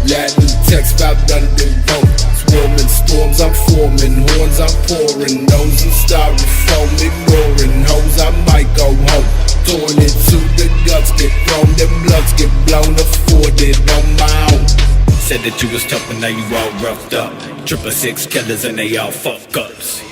Latin text about London road. Swarming storms, I'm forming horns, I'm pouring nose and styrofoam, ignoring hoes. I might go home, torn into the guts, get thrown, them bloods get blown, afforded on my own. Said that you was tough and now you all roughed up. 666 killers and they all fuck ups.